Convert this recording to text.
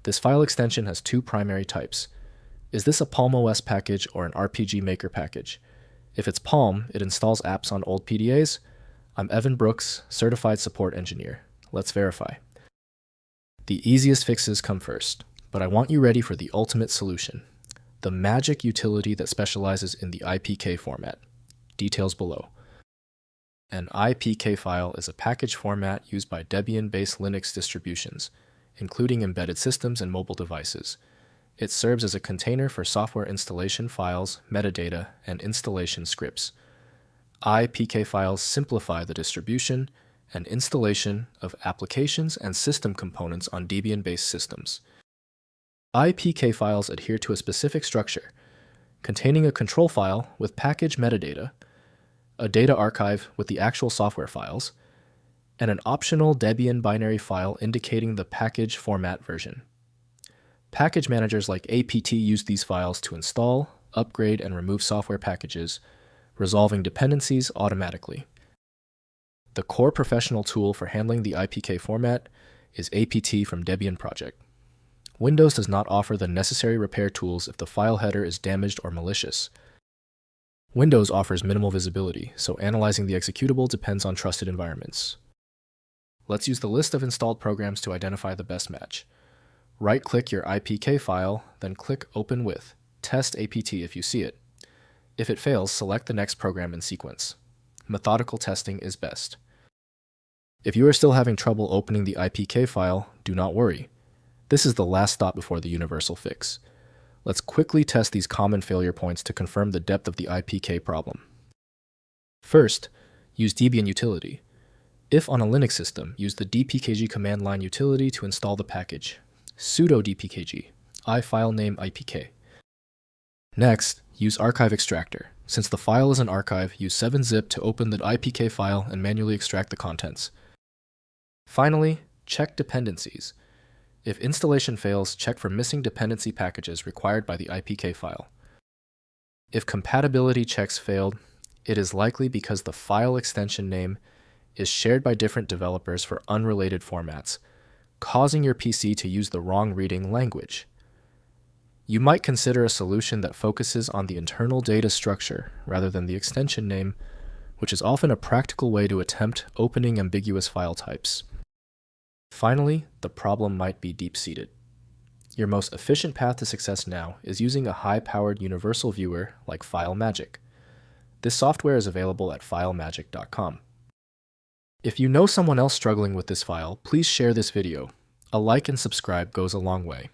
This file extension has two primary types. Is this a Palm OS package or an RPG Maker package? If it's Palm, it installs apps on old PDAs. I'm Evan Brooks, Certified Support Engineer. Let's verify. The easiest fixes come first, but I want you ready for the ultimate solution. The magic utility that specializes in the IPK format. Details below. An IPK file is a package format used by Debian-based Linux distributions, including embedded systems and mobile devices. It serves as a container for software installation files, metadata, and installation scripts. IPK files simplify the distribution and installation of applications and system components on Debian-based systems. IPK files adhere to a specific structure, containing a control file with package metadata, a data archive with the actual software files, and an optional debian-binary file indicating the package format version. Package managers like APT use these files to install, upgrade, and remove software packages, resolving dependencies automatically. The core professional tool for handling the IPK format is APT from Debian project. Windows does not offer the necessary repair tools if the file header is damaged or malicious. Windows offers minimal visibility, so analyzing the executable depends on trusted environments. Let's use the list of installed programs to identify the best match. Right-click your IPK file, then click Open with Test APT if you see it. If it fails, select the next program in sequence. Methodical testing is best. If you are still having trouble opening the IPK file, do not worry. This is the last stop before the universal fix. Let's quickly test these common failure points to confirm the depth of the IPK problem. First, use Debian utility. If on a Linux system, use the dpkg command line utility to install the package. Sudo dpkg, iFilename IPK. Next, use Archive Extractor. Since the file is an archive, use 7-zip to open the IPK file and manually extract the contents. Finally, check dependencies. If installation fails, check for missing dependency packages required by the IPK file. If compatibility checks failed, it is likely because the file extension name is shared by different developers for unrelated formats, causing your PC to use the wrong reading language. You might consider a solution that focuses on the internal data structure rather than the extension name, which is often a practical way to attempt opening ambiguous file types. Finally, the problem might be deep-seated. Your most efficient path to success now is using a high-powered universal viewer like FileMagick. This software is available at filemagick.com. If you know someone else struggling with this file, please share this video. A like and subscribe goes a long way.